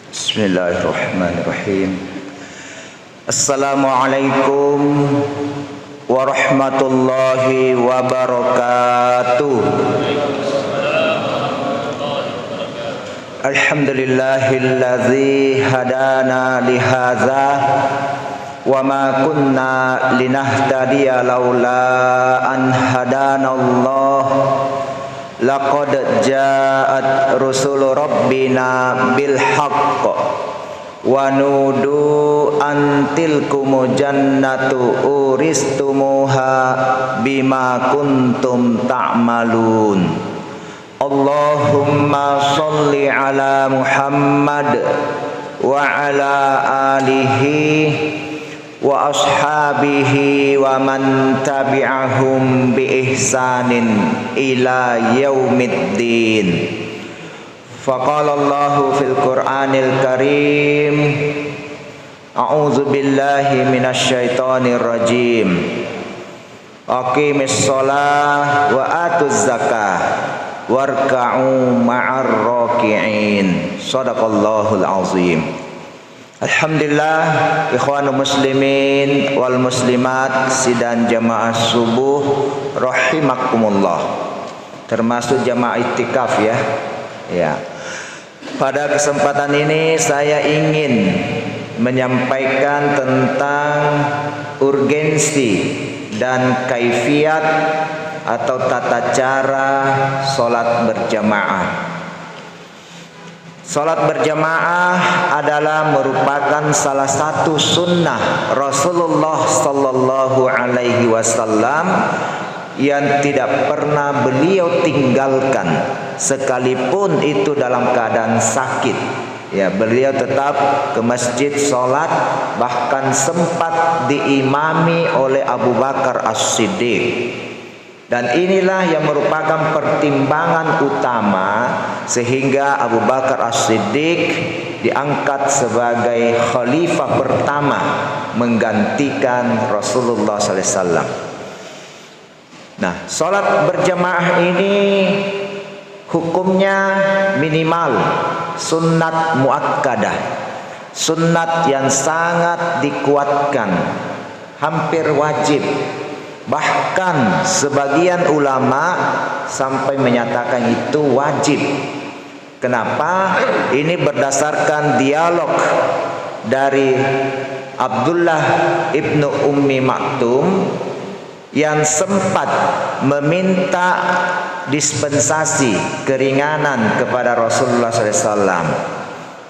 Bismillahirrahmanirrahim. Assalamualaikum warahmatullahi wabarakatuh. Alhamdulillahilladzi hadana lihadza wa ma kunna linahtadiya laula an hadanallah. Laqad ja'at rusulu rabbina bil haqq wa nudu an tilkumu jannatu uristumuha bima kuntum ta'malun. Allahumma sholli ala Muhammad wa ala alihi wa ashabihi wa man tabi'ahum bi ihsanin ila yaumiddin. Faqala Allahu fil Qur'anil Karim, a'udzu billahi minasy syaithanir rajim. Aqimis shalah wa atuz zakah warka'u ma'ar raki'in. Shadaqallahul azim. Alhamdulillah, ikhwanul muslimin wal muslimat sidang jamaah subuh rahimakumullah, termasuk jamaah iktikaf ya. Ya. Pada kesempatan ini saya ingin menyampaikan tentang urgensi dan kaifiat atau tata cara salat berjamaah. Salat berjamaah adalah merupakan salah satu sunnah Rasulullah sallallahu alaihi wasallam yang tidak pernah beliau tinggalkan, sekalipun itu dalam keadaan sakit. Ya, beliau tetap ke masjid salat, bahkan sempat diimami oleh Abu Bakar As-Siddiq. Dan inilah yang merupakan pertimbangan utama sehingga Abu Bakar As-Siddiq diangkat sebagai khalifah pertama menggantikan Rasulullah SAW. Nah, salat berjamaah ini hukumnya minimal sunnat muakkadah, sunnat yang sangat dikuatkan, hampir wajib. Bahkan sebagian ulama sampai menyatakan itu wajib. Kenapa? Ini berdasarkan dialog dari Abdullah ibnu Ummi Maktum yang sempat meminta dispensasi keringanan kepada Rasulullah SAW.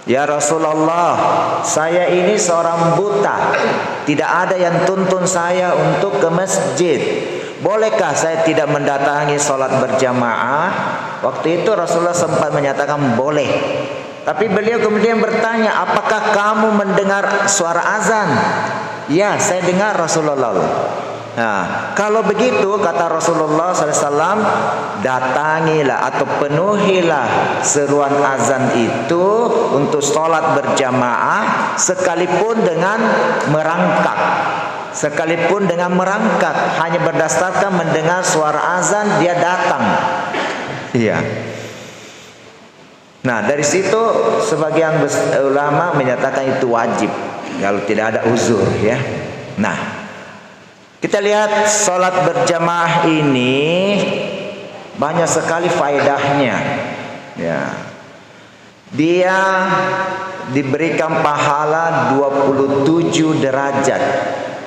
Ya Rasulullah, saya ini seorang buta, tidak ada yang tuntun saya untuk ke masjid. Bolehkah saya tidak mendatangi salat berjamaah? Waktu itu Rasulullah sempat menyatakan boleh. Tapi beliau kemudian bertanya, apakah kamu mendengar suara azan? Ya, saya dengar Rasulullah. Nah, kalau begitu kata Rasulullah SAW, datangilah atau penuhilah seruan azan itu untuk sholat berjamaah, sekalipun dengan merangkak. Sekalipun dengan merangkak, hanya berdasarkan mendengar suara azan dia datang. Iya. Nah, dari situ sebagian ulama menyatakan itu wajib kalau tidak ada uzur ya. Nah, kita lihat salat berjamaah ini banyak sekali faedahnya. Ya. Dia diberikan pahala 27 derajat.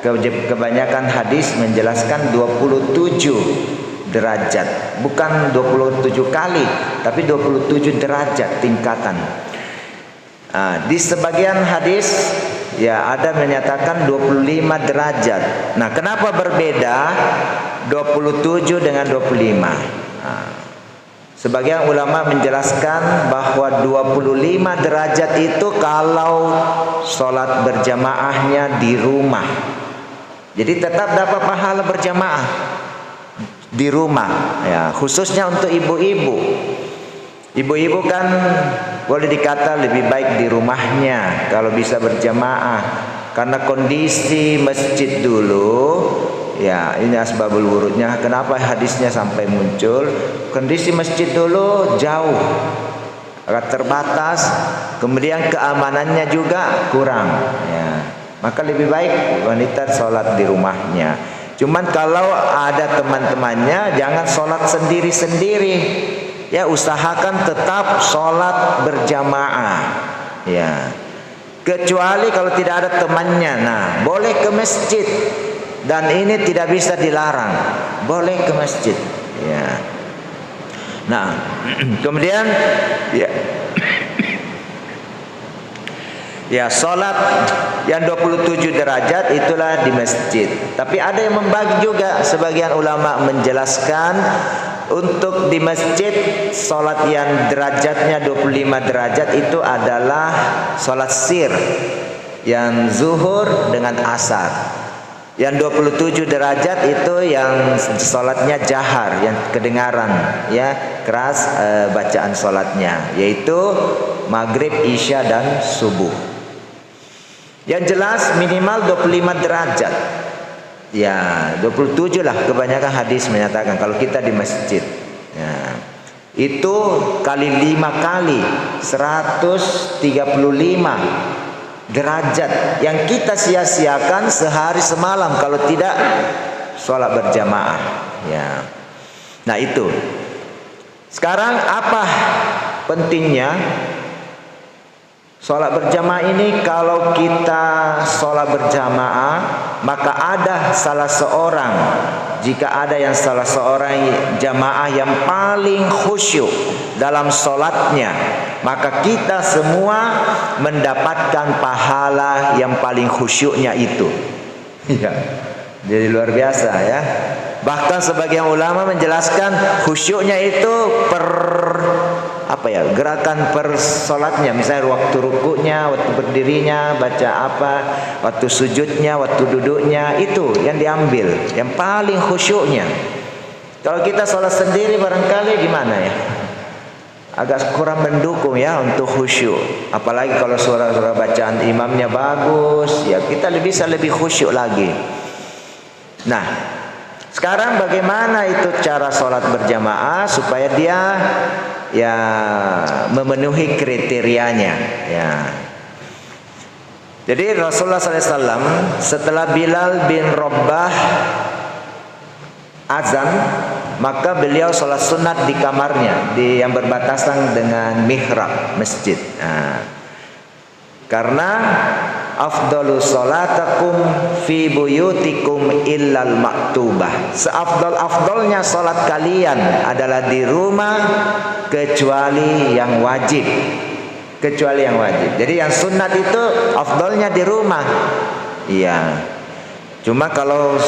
Kebanyakan hadis menjelaskan 27 derajat. Bukan 27 kali, tapi 27 derajat tingkatan. Di sebagian hadis ya ada menyatakan 25 derajat. Nah, kenapa berbeda 27 dengan 25? Sebagian ulama menjelaskan bahwa 25 derajat itu kalau sholat berjamaahnya di rumah. Jadi tetap dapat pahala berjamaah di rumah ya, khususnya untuk ibu-ibu. Ibu-ibu kan boleh dikata lebih baik di rumahnya kalau bisa berjamaah, karena kondisi masjid dulu ya, ini asbabul wurudnya. Kenapa hadisnya sampai muncul? Kondisi masjid dulu jauh agak terbatas, kemudian keamanannya juga kurang, ya. Maka lebih baik wanita sholat di rumahnya. Cuman kalau ada teman-temannya, jangan sholat sendiri-sendiri, ya. Usahakan tetap sholat berjamaah, ya. Kecuali kalau tidak ada temannya, nah boleh ke masjid, dan ini tidak bisa dilarang, boleh ke masjid, ya. Nah, kemudian ya sholat yang 27 derajat itulah di masjid. Tapi ada yang membagi juga, sebagian ulama menjelaskan untuk di masjid sholat yang derajatnya 25 derajat itu adalah sholat sir, yang zuhur dengan asar. Yang 27 derajat itu yang sholatnya jahar, yang kedengaran, ya, keras bacaan sholatnya, yaitu maghrib, isya, dan subuh. Yang jelas minimal 25 derajat. Ya, 27 lah kebanyakan hadis menyatakan kalau kita di masjid. Ya, itu kali 5 kali 135 derajat yang kita sia-siakan sehari semalam kalau tidak sholat berjamaah, ya. Nah itu. Sekarang apa pentingnya sholat berjamaah ini? Kalau kita sholat berjamaah, maka ada salah seorang, jika ada yang salah seorang jamaah yang paling khusyuk dalam sholatnya, maka kita semua mendapatkan pahala yang paling khusyuknya itu. Ya, jadi luar biasa, ya. Bahkan sebagian ulama menjelaskan khusyuknya itu gerakan per sholatnya, misalnya waktu rukuknya, waktu berdirinya, baca apa, waktu sujudnya, waktu duduknya, itu yang diambil, yang paling khusyuknya. Kalau kita sholat sendiri barangkali gimana, ya, agak kurang mendukung, ya, untuk khusyuk. Apalagi kalau suara-suara bacaan imamnya bagus, ya kita bisa lebih khusyuk lagi. Nah, sekarang bagaimana itu cara sholat berjamaah supaya dia, ya, memenuhi kriterianya, ya. Jadi Rasulullah SAW setelah Bilal bin Rabah azan, maka beliau sholat sunat di kamarnya, yang berbatasan dengan mihrab masjid. Nah, karena afdalu sholatakum fi buyutikum illal maktubah, seafdal-afdalnya sholat kalian adalah di rumah kecuali yang wajib. Kecuali yang wajib. Jadi yang sunat itu afdalnya di rumah. Iya. Cuma kalau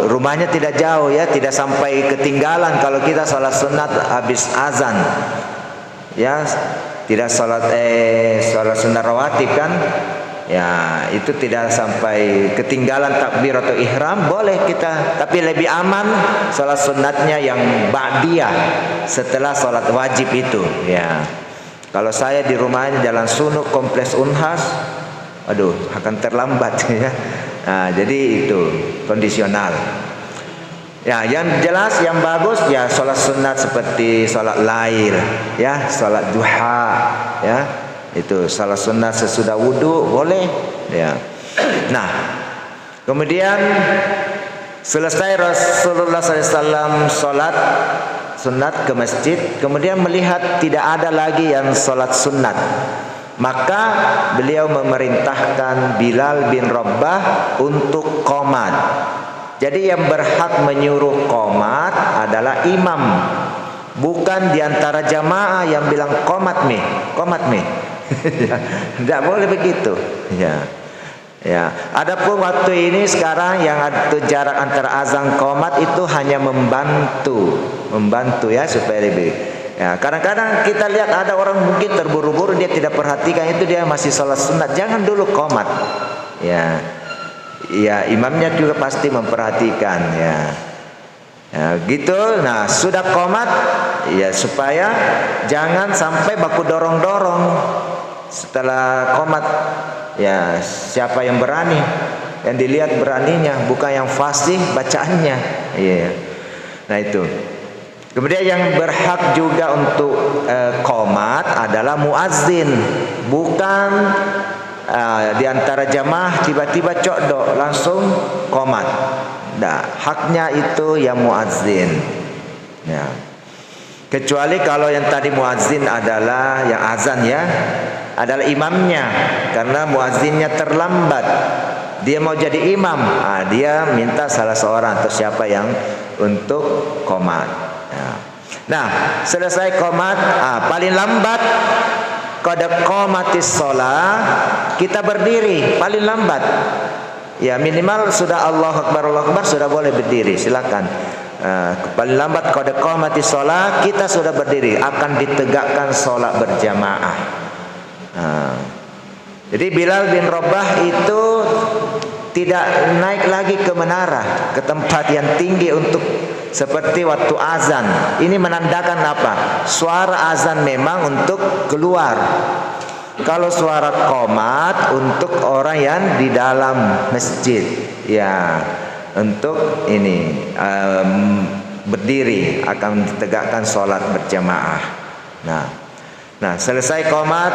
rumahnya tidak jauh, ya, tidak sampai ketinggalan kalau kita sholat sunat habis azan, ya, tidak sholat sunat rawatib kan, ya, itu tidak sampai ketinggalan takbir atau ihram, boleh kita. Tapi lebih aman sholat sunatnya yang ba'diyah setelah sholat wajib itu, ya. Kalau saya di rumahnya Jalan Sunuk, Kompleks Unhas, aduh, akan terlambat, ya. Nah, jadi itu kondisional. Ya, yang jelas yang bagus, ya, sholat sunat seperti sholat lail, ya, sholat duha, ya, itu sholat sunat sesudah wudhu boleh, ya. Nah, kemudian selesai Rasulullah SAW sholat sunat ke masjid, kemudian melihat tidak ada lagi yang sholat sunat, maka beliau memerintahkan Bilal bin Rabah untuk qomat. Jadi yang berhak menyuruh qomat adalah imam, bukan diantara jamaah yang bilang qomat mi. Tidak boleh begitu, ya. Ya, adapun waktu ini sekarang yang ada jarak antara azan qomat itu hanya membantu, ya, supaya lebih. Ya, kadang-kadang kita lihat ada orang mungkin terburu-buru, dia tidak perhatikan itu, dia masih sholat sunat, jangan dulu qomat, ya. Ya, imamnya juga pasti memperhatikan, ya. Ya, gitu. Nah, sudah qomat, ya, supaya jangan sampai baku dorong-dorong setelah qomat. Ya, siapa yang berani? Yang dilihat beraninya, bukan yang fasih bacaannya. Iya. Nah, itu. Kemudian yang berhak juga untuk qomat adalah muazzin, bukan di antara jamaah tiba-tiba cokdok langsung qomat. Nah, haknya itu yang muazzin. Ya. Kecuali kalau yang tadi muazzin adalah yang azan ya, adalah imamnya, karena muazzinnya terlambat. Dia mau jadi imam, dia minta salah seorang atau siapa yang untuk qomat. Ya. Nah, selesai qomat, paling lambat qad qamatis shalah, kita berdiri paling lambat. Ya, minimal sudah Allahu Akbar sudah boleh berdiri, silakan. Paling lambat qad qamatis shalah, kita sudah berdiri, akan ditegakkan salat berjamaah. Jadi Bilal bin Rabah itu tidak naik lagi ke menara, ke tempat yang tinggi untuk seperti waktu azan. Ini menandakan apa? Suara azan memang untuk keluar. Kalau suara qomat untuk orang yang di dalam masjid, ya, untuk ini berdiri akan ditegakkan sholat berjamaah. Nah, selesai qomat,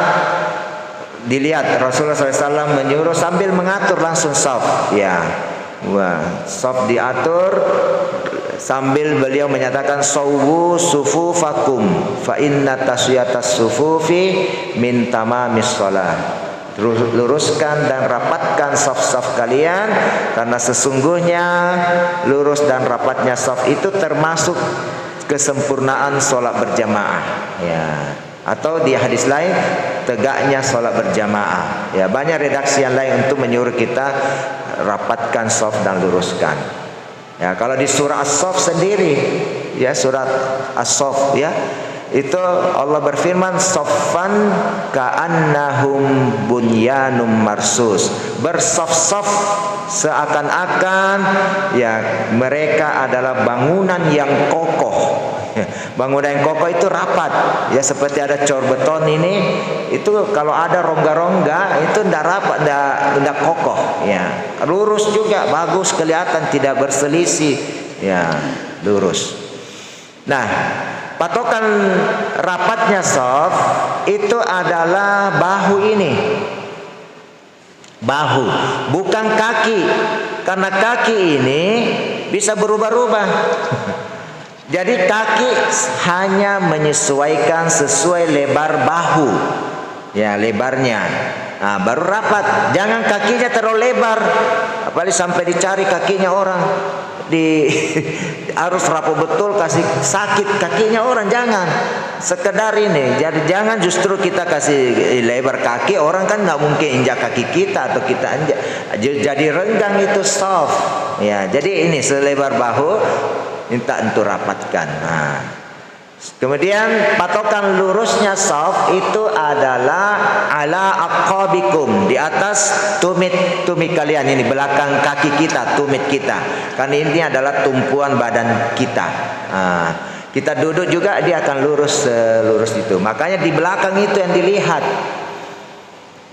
dilihat Rasulullah SAW menyuruh sambil mengatur langsung shaf, ya, shaf diatur sambil beliau menyatakan sawwu sufufakum fa inna taswiyatas sufufi min tamamis shalah. Luruskan dan rapatkan saf-saf kalian, karena sesungguhnya lurus dan rapatnya saf itu termasuk kesempurnaan sholat berjamaah, ya. Atau di hadis lain tegaknya sholat berjamaah. Ya, banyak redaksi yang lain untuk menyuruh kita rapatkan shaf dan luruskan. Ya, kalau di surah As-Saff sendiri, ya, surat As-Saff, ya, itu Allah berfirman saffan ka'annahum bunyanum marsus, bersaf-saf seakan-akan ya mereka adalah bangunan yang kokoh. Bangunan yang kokoh itu rapat, ya, seperti ada cor beton ini, itu kalau ada rongga-rongga itu tidak rapat, tidak kokoh, ya. Lurus juga, bagus kelihatan, tidak berselisih, ya, lurus. Nah, patokan rapatnya shaf itu adalah bahu ini, bahu, bukan kaki, karena kaki ini bisa berubah-ubah. Jadi kaki hanya menyesuaikan sesuai lebar bahu, ya, lebarnya. Nah, baru rapat. Jangan kakinya terlalu lebar, apalagi sampai dicari kakinya orang, harus rapuh betul, kasih sakit kakinya orang. Jangan sekedar ini. Jadi jangan justru kita kasih lebar kaki, orang kan nggak mungkin injak kaki kita atau kita injak, jadi renggang itu shaf. Ya, jadi ini selebar bahu, minta untuk rapatkan. Nah, kemudian patokan lurusnya shaf itu adalah ala aqabikum, di atas tumit kalian, ini belakang kaki kita, tumit kita. Karena ini adalah tumpuan badan kita. Nah, kita duduk juga dia akan lurus itu. Makanya di belakang itu yang dilihat.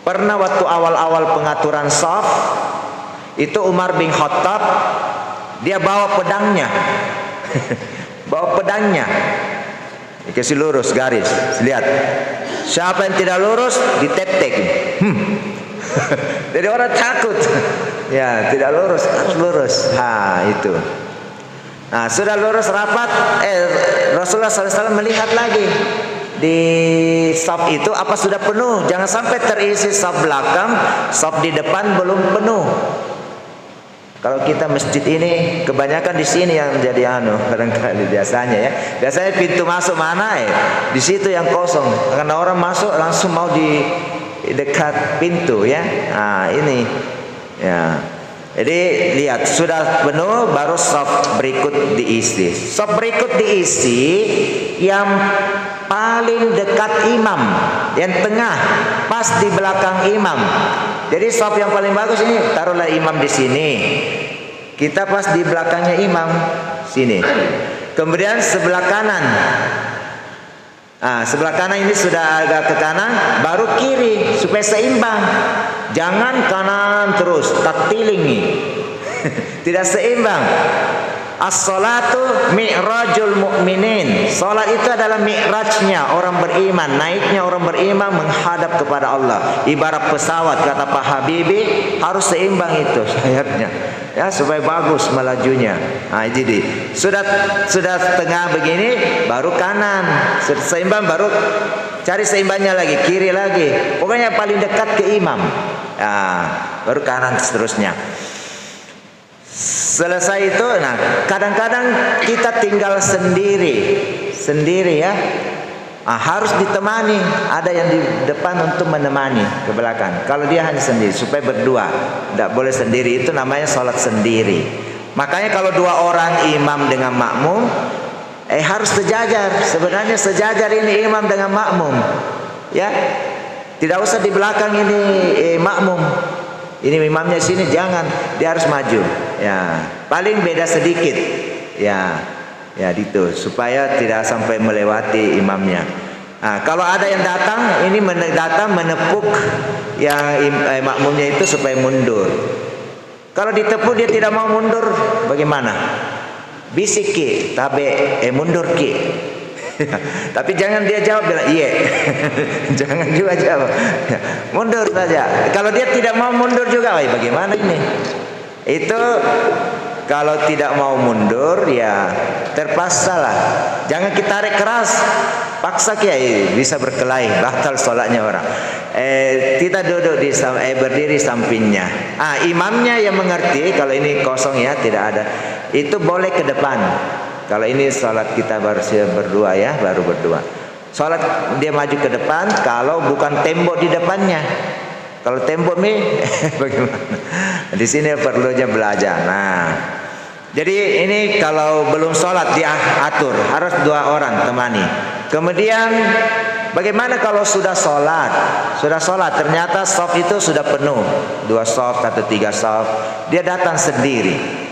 Pernah waktu awal-awal pengaturan shaf itu Umar bin Khattab, dia bawa pedangnya. Bawa pedangnya, dikasih lurus garis, lihat, siapa yang tidak lurus diteptek. Jadi orang takut, ya, tidak lurus, harus lurus. Itu. Nah, sudah lurus rapat, Rasulullah SAW melihat lagi di shaf itu apa sudah penuh. Jangan sampai terisi shaf belakang, shaf di depan belum penuh. Kalau kita masjid ini kebanyakan di sini yang jadi barangkali biasanya, ya. Biasanya pintu masuk mana, di situ yang kosong. Karena orang masuk langsung mau di dekat pintu, ya. Nah, ini, ya. Jadi lihat sudah penuh, baru shaf berikut diisi. Shaf berikut diisi yang paling dekat imam, yang tengah, pas di belakang imam. Jadi shaf yang paling bagus ini, taruhlah imam di sini, kita pas di belakangnya imam sini. Kemudian sebelah kanan, sebelah kanan ini sudah agak ke kanan, baru kiri supaya seimbang. Jangan kanan terus, tak tiling nih. Tidak seimbang. As-salatu mi'rajul mu'minin. Salat itu adalah mi'rajnya orang beriman, naiknya orang beriman menghadap kepada Allah. Ibarat pesawat, kata Pak Habibie, harus seimbang itu sayapnya, ya, supaya bagus melajunya. Nah, jadi sudah tengah begini baru kanan, sudah seimbang baru cari seimbangnya lagi, kiri lagi. Pokoknya paling dekat ke imam. Nah, baru kanan seterusnya. Selesai itu, nah kadang-kadang kita tinggal sendiri ya. Nah, harus ditemani, ada yang di depan untuk menemani ke belakang. Kalau dia hanya sendiri, supaya berdua, tidak boleh sendiri, itu namanya sholat sendiri. Makanya kalau dua orang imam dengan makmum, harus sejajar. Sebenarnya sejajar ini imam dengan makmum, ya. Tidak usah di belakang ini makmum. Ini imamnya sini, jangan, dia harus maju. Ya, paling beda sedikit. Ya, gitu, supaya tidak sampai melewati imamnya. Nah, kalau ada yang datang, ini datang menepuk yang makmumnya itu supaya mundur. Kalau ditepuk dia tidak mau mundur, bagaimana? Bisik ki, tabe mundur ki. Tapi jangan dia jawab bilang iya. Jangan juga jawab. Mundur saja. Kalau dia tidak mau mundur juga, bagaimana ini? Itu kalau tidak mau mundur ya terpaksa lah. Jangan kita tarik keras, paksa kiai bisa berkelahi, batal sholatnya orang. Kita duduk di berdiri sampingnya. Imamnya yang mengerti kalau ini kosong ya, tidak ada. Itu boleh ke depan. Kalau ini sholat kita baru berdua ya, baru berdua. Sholat dia maju ke depan kalau bukan tembok di depannya. Kalau tembok nih, bagaimana? Di sini perlunya belajar. Nah, jadi ini kalau belum sholat dia atur, harus dua orang temani. Kemudian bagaimana kalau sudah sholat? Sudah sholat, ternyata shaf itu sudah penuh, 2 shaf atau 3 shaf. Dia datang sendiri.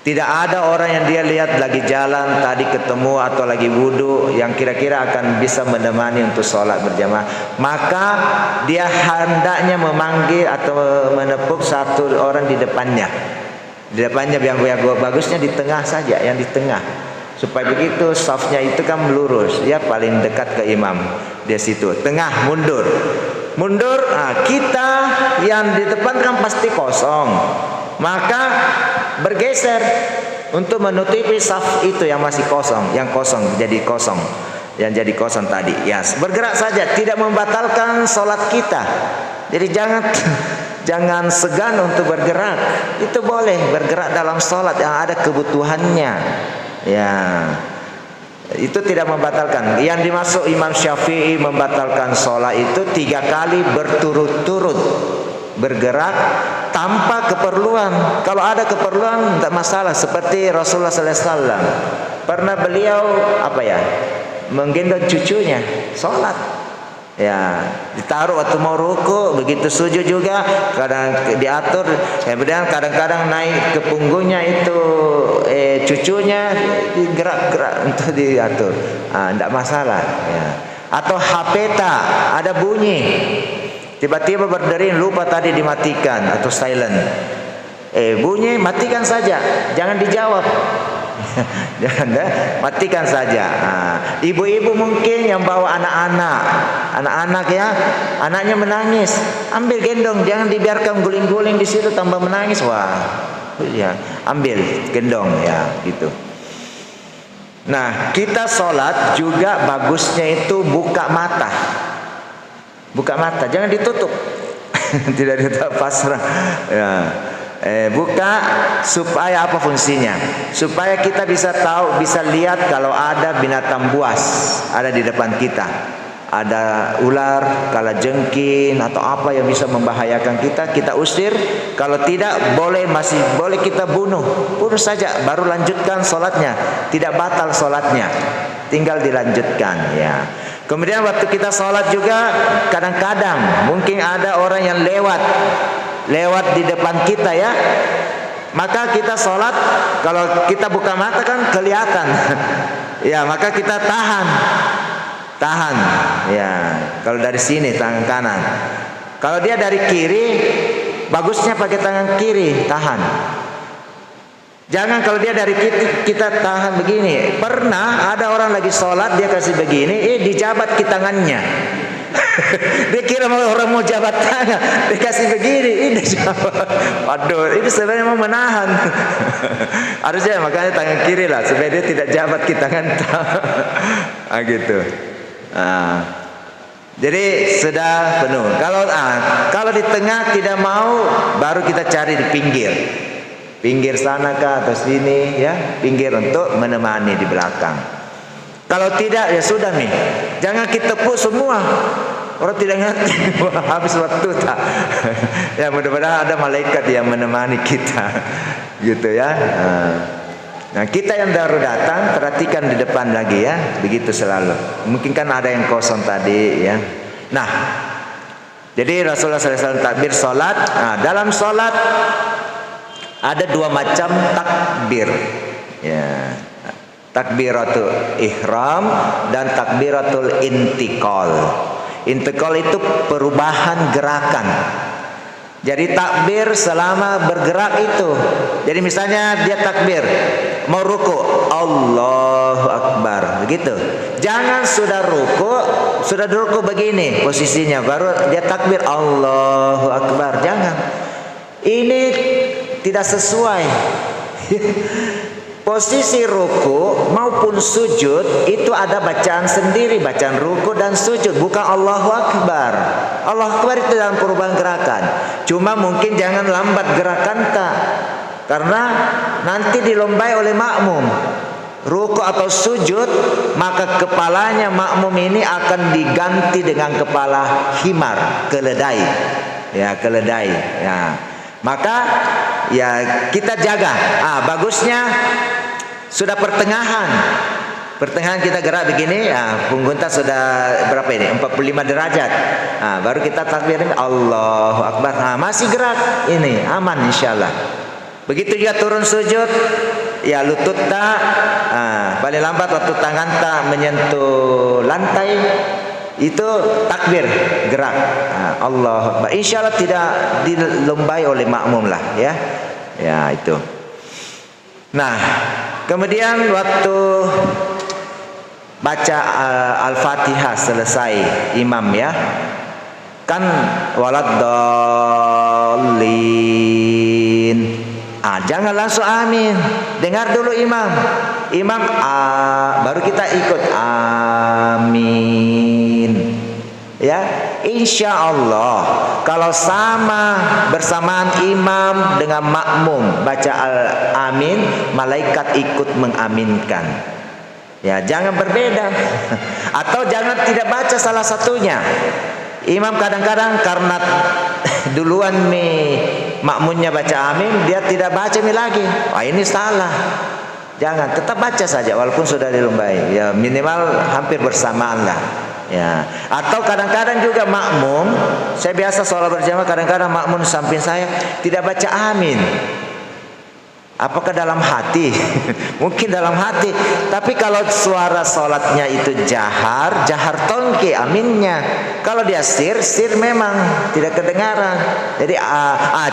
Tidak ada orang yang dia lihat lagi jalan tadi ketemu atau lagi wudhu yang kira-kira akan bisa menemani untuk sholat berjamaah. Maka dia hendaknya memanggil atau menepuk satu orang di depannya. Di depannya yang bagusnya di tengah saja, yang di tengah. Supaya begitu safnya itu kan lurus, ya paling dekat ke imam. Di situ, tengah mundur. Mundur, kita yang di depan kan pasti kosong. Maka bergeser untuk menutupi saf itu yang masih kosong, yang kosong jadi kosong, yang jadi kosong tadi. Ya, bergerak saja, tidak membatalkan sholat kita. Jadi jangan segan untuk bergerak. Itu boleh bergerak dalam sholat yang ada kebutuhannya. Ya, itu tidak membatalkan. Yang dimaksud Imam Syafi'i membatalkan sholat itu 3 kali berturut-turut bergerak tanpa keperluan. Kalau ada keperluan tidak masalah, seperti Rasulullah SAW pernah beliau menggendong cucunya sholat, ya ditaruh waktu mau ruku, begitu sujud juga kadang diatur. Kemudian kadang-kadang naik ke punggungnya itu cucunya digerak-gerak untuk diatur, tidak masalah ya. Atau hapeta ada bunyi, tiba-tiba berdering, lupa tadi dimatikan atau silent. Bunyi, matikan saja, jangan dijawab. Jangan matikan saja. Ibu-ibu mungkin yang bawa anak-anak ya, anaknya menangis, ambil gendong, jangan dibiarkan guling-guling di situ tambah menangis. Wah, ya, ambil gendong ya, gitu. Nah, kita sholat juga bagusnya itu buka mata. Buka mata, jangan ditutup. Tidak ditutup pasrah. Ya. Buka supaya apa fungsinya? Supaya kita bisa tahu, bisa lihat kalau ada binatang buas ada di depan kita. Ada ular, kalajengking atau apa yang bisa membahayakan kita, kita usir. Kalau tidak masih boleh kita bunuh saja, baru lanjutkan sholatnya. Tidak batal sholatnya, tinggal dilanjutkan ya. Kemudian waktu kita sholat juga kadang-kadang mungkin ada orang yang lewat di depan kita ya. Maka kita sholat, kalau kita buka mata kan kelihatan. Ya, maka kita tahan ya. Kalau dari sini tangan kanan, kalau dia dari kiri, bagusnya pakai tangan kiri, tahan. Jangan kalau dia dari kita tahan begini. Pernah ada orang lagi sholat dia kasih begini, dijabat ke tangannya. Dia kira orang mau jabat tangan, dia kasih begini, ini jabat. Waduh, ini sebenarnya mau menahan. Harusnya makanya tangan kiri lah, supaya dia tidak jabat ke tangan. Gitu. Jadi sudah penuh. Kalau di tengah tidak mau, baru kita cari di pinggir sana kah atau sini, ya, pinggir untuk menemani di belakang. Kalau tidak, ya sudah nih, jangan kita tepuk semua. Orang tidak ngerti, habis waktu tak. Ya mudah-mudahan ada malaikat yang menemani kita, gitu ya. Nah kita yang baru datang, perhatikan di depan lagi ya, begitu selalu. Mungkin kan ada yang kosong tadi ya. Nah, jadi Rasulullah SAW takbir sholat. Nah, dalam sholat ada dua macam takbir, ya, takbiratul ihram dan takbiratul intikal. Intikal itu perubahan gerakan. Jadi takbir selama bergerak itu. Jadi misalnya dia takbir mau ruku, Allahu Akbar, begitu. Jangan sudah ruku begini posisinya, baru dia takbir Allahu Akbar. Jangan. Ini tidak sesuai. Posisi ruku maupun sujud itu ada bacaan sendiri, bacaan ruku dan sujud, bukan Allahu Akbar. Allahu Akbar itu dalam perubahan gerakan. Cuma mungkin jangan lambat gerakan tak, karena nanti dilombai oleh makmum. Ruku atau sujud, maka kepalanya makmum ini akan diganti dengan kepala himar, keledai. Ya, keledai. Ya. Maka ya kita jaga. Bagusnya sudah pertengahan kita gerak begini, punggung kita sudah berapa ini? 45 derajat. Baru kita takbirin Allahu Akbar. Masih gerak ini, aman insyaallah. Begitu juga turun sujud, ya lutut tak, paling lambat waktu tangan tak menyentuh lantai, itu takbir gerak. Allah Akbar. Insyaallah tidak dilombai oleh makmum lah, ya. Ya itu. Nah, kemudian waktu baca Al-Fatihah selesai imam, ya, kan waladdallin. Jangan langsung amin. Dengar dulu imam. Baru kita ikut amin. Ya, insya Allah kalau sama bersamaan imam dengan makmum baca amin, malaikat ikut mengaminkan. Ya, jangan berbeda. Atau jangan tidak baca salah satunya. Imam kadang-kadang karena duluan makmumnya baca amin, dia tidak baca lagi. Ini salah. Jangan, tetap baca saja walaupun sudah dilombai. Ya, minimal hampir bersamaan lah. Ya. Atau kadang-kadang juga makmum, saya biasa sholat berjamaah, kadang-kadang makmum samping saya tidak baca amin. Apakah dalam hati? Mungkin dalam hati. Tapi kalau suara sholatnya itu jahar tongki aminnya. Kalau dia sir memang tidak kedengaran. Jadi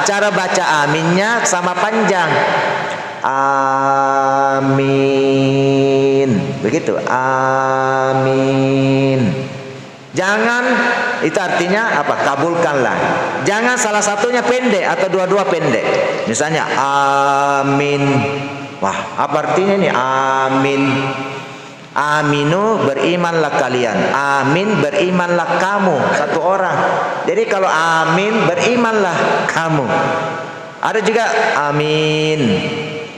cara baca aminnya sama panjang. Amin. Begitu. Amin. Jangan, itu artinya apa? Kabulkanlah. Jangan salah satunya pendek atau dua-dua pendek. Misalnya amin. Wah, apa artinya ini? Amin. Aminu, berimanlah kalian. Amin, berimanlah kamu, satu orang. Jadi kalau amin, berimanlah kamu. Ada juga amin,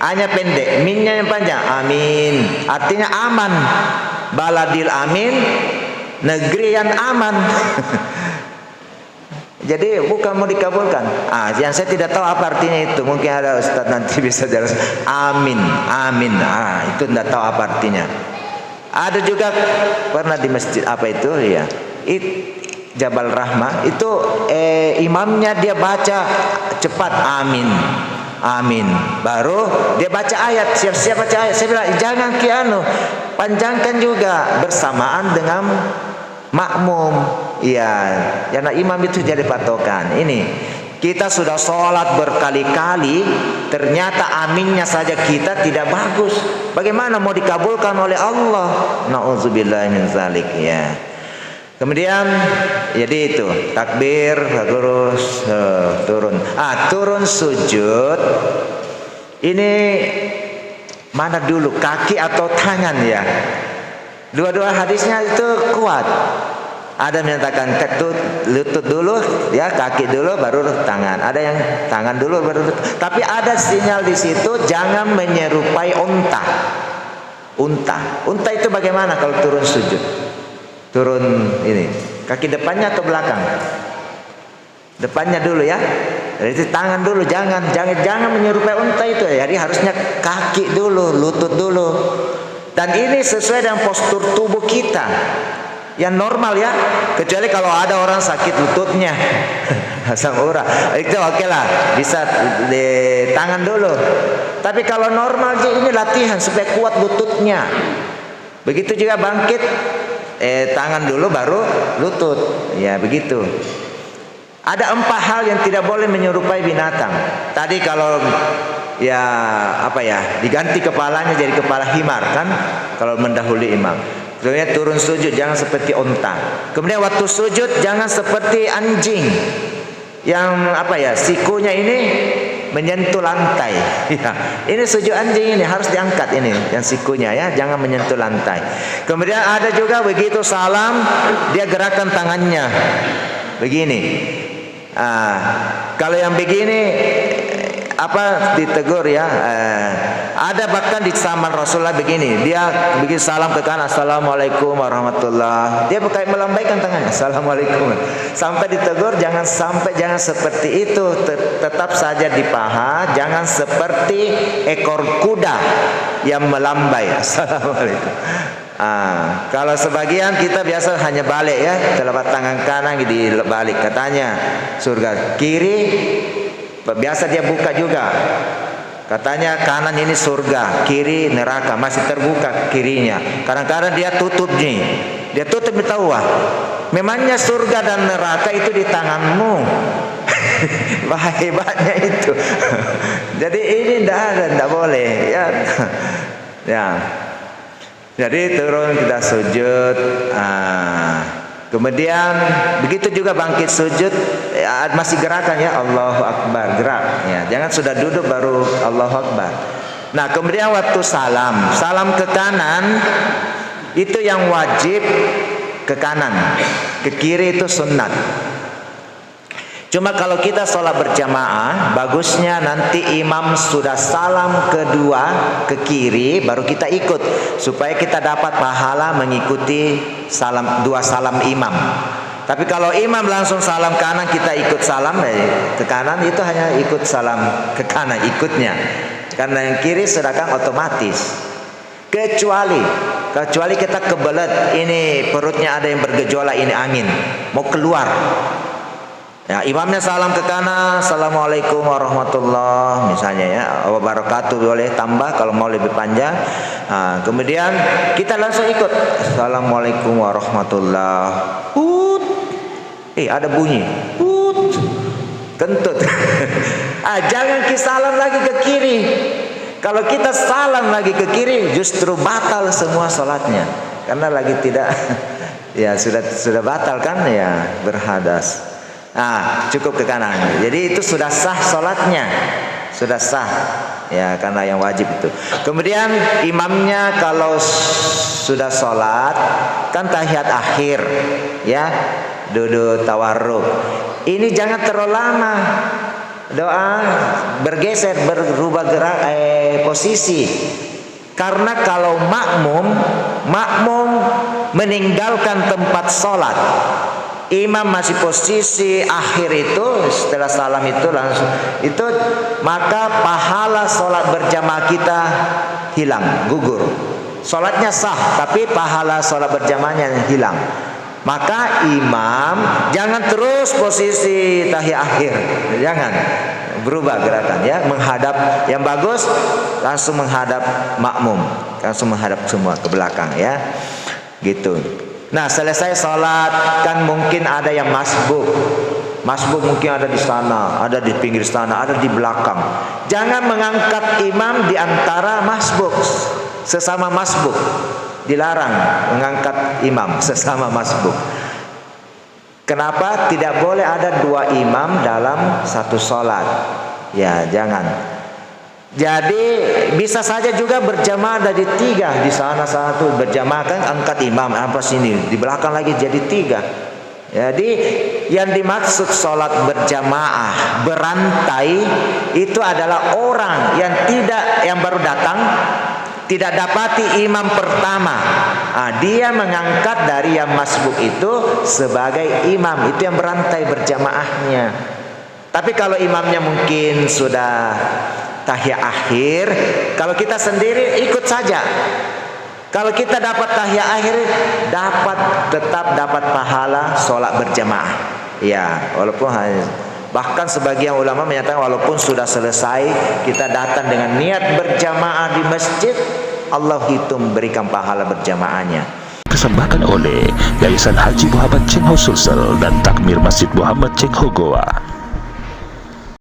hanya pendek, minnya yang panjang. Amin, artinya aman. Baladil amin, negeri yang aman. Jadi bukan mau dikabulkan. Yang saya tidak tahu apa artinya itu. Mungkin ada ustaz nanti bisa jelas. Amin, amin. Itu tidak tahu apa artinya. Ada juga pernah di masjid apa itu ya, Jabal Rahmah itu imamnya dia baca cepat amin, amin. Baru dia baca ayat, siap-siap baca ayat. Saya bilang jangan panjangkan juga bersamaan dengan makmum. Iya, karena imam itu jadi patokan. Ini Kita sudah sholat berkali-kali, ternyata aminnya saja kita tidak bagus. Bagaimana mau dikabulkan oleh Allah? Nauzubillah min zalik ya. Kemudian jadi itu takbir terus turun. Turun sujud. Ini mana dulu, kaki atau tangan ya? Dua-dua hadisnya itu kuat. Ada menyatakan lutut dulu, ya kaki dulu baru tangan. Ada yang tangan dulu baru lutut. Tapi ada sinyal di situ jangan menyerupai unta. Unta itu bagaimana kalau turun sujud? Turun ini, kaki depannya atau belakang? Depannya dulu ya. Jadi tangan dulu, jangan menyerupai unta itu. Jadi harusnya kaki dulu, lutut dulu. Dan ini sesuai dengan postur tubuh kita yang normal ya, kecuali kalau ada orang sakit lututnya asam urat, itu oke lah, bisa di tangan dulu. Tapi kalau normal ini latihan supaya kuat lututnya. Begitu juga bangkit, tangan dulu baru lutut, ya begitu. Ada 4 hal yang tidak boleh menyerupai binatang. Tadi kalau ya apa ya, diganti kepalanya jadi kepala himar kan, kalau mendahului imam. Kemudian turun sujud jangan seperti unta. Kemudian waktu sujud jangan seperti anjing yang apa ya, sikunya ini menyentuh lantai. Ya, ini sujud anjing ini harus diangkat ini yang sikunya ya, jangan menyentuh lantai. Kemudian ada juga begitu salam dia gerakan tangannya begini. Kalau yang begini apa ditegur ya, ada bahkan di zaman Rasulullah begini, dia bikin salam ke kanan, assalamualaikum warahmatullah, dia bukan melambaikan tangannya, assalamualaikum, sampai ditegur jangan seperti itu, tetap saja di paha, jangan seperti ekor kuda yang melambai, assalamualaikum. Kalau sebagian kita biasa hanya balik ya, telapak tangan kanan dibalik, katanya surga kiri. Biasa dia buka juga, katanya kanan ini surga, kiri neraka, masih terbuka kirinya. Kadang-kadang dia tutup nih, dia tutup tahu wah, memangnya surga dan neraka itu di tanganmu. Bahaya hebatnya itu. Jadi ini tidak boleh ya. Ya. Jadi turun kita sujud. Kemudian begitu juga bangkit sujud ya, masih gerakan ya, Allahu Akbar, gerak ya, jangan sudah duduk baru Allahu Akbar. Nah kemudian waktu salam ke kanan itu yang wajib ke kanan, ke kiri itu sunnat. Cuma kalau kita sholat berjamaah, bagusnya nanti imam sudah salam kedua ke kiri, baru kita ikut, supaya kita dapat pahala mengikuti dua salam imam. Tapi kalau imam langsung salam kanan, kita ikut salam ke kanan, itu hanya ikut salam ke kanan ikutnya. Karena yang kiri sedangkan otomatis. Kecuali kita kebelet, ini perutnya ada yang bergejolak, ini angin mau keluar. Ya, imamnya salam ke kanan, assalamualaikum warahmatullah misalnya ya, wabarakatuh, boleh tambah kalau mau lebih panjang. Kemudian kita langsung ikut, assalamualaikum warahmatullah. Ada bunyi, kentut. Jangan kita salam lagi ke kiri. Kalau kita salam lagi ke kiri, justru batal semua sholatnya, karena lagi tidak, ya sudah batal kan ya, berhadas. Cukup ke kanan. Jadi itu sudah sah sholatnya, sudah sah ya, karena yang wajib itu. Kemudian imamnya kalau sudah sholat kan tahiyat akhir ya, duduk tawarruk. Ini jangan terlalu lama doa, bergeser, berubah gerak posisi. Karena kalau makmum meninggalkan tempat sholat, imam masih posisi akhir itu, setelah salam itu langsung itu, maka pahala sholat berjamaah kita hilang, gugur. Sholatnya sah, tapi pahala sholat berjamaahnya hilang. Maka imam jangan terus posisi tahiyat akhir, jangan, berubah gerakan ya, menghadap, yang bagus langsung menghadap makmum, langsung menghadap semua ke belakang ya, gitu. Nah selesai sholat kan mungkin ada yang masbuk, Masbuk mungkin ada di sana, ada di pinggir sana, ada di belakang. Jangan mengangkat imam di antara masbuk, sesama masbuk. Dilarang mengangkat imam sesama masbuk. Kenapa? Tidak boleh ada dua imam dalam satu sholat. Ya, jangan. Jadi bisa saja juga berjamaah dari tiga, di sana satu berjamaah kan angkat imam apa sini, di belakang lagi jadi tiga. Jadi yang dimaksud sholat berjamaah berantai itu adalah orang yang baru datang tidak dapati imam pertama. Dia mengangkat dari yang masbuk itu sebagai imam, itu yang berantai berjamaahnya. Tapi kalau imamnya mungkin sudah tahiyat akhir, kalau kita sendiri ikut saja. Kalau kita dapat tahiyat akhir, tetap dapat pahala sholat berjamaah. Ya, walaupun bahkan sebagian ulama menyatakan walaupun sudah selesai, kita datang dengan niat berjamaah di masjid, Allah hitung berikan pahala berjamaahnya. Persembahkan oleh Yayasan Haji Muhammad Cheng Ho Sulsel dan Takmir Masjid Muhammad Cheng Ho Goa.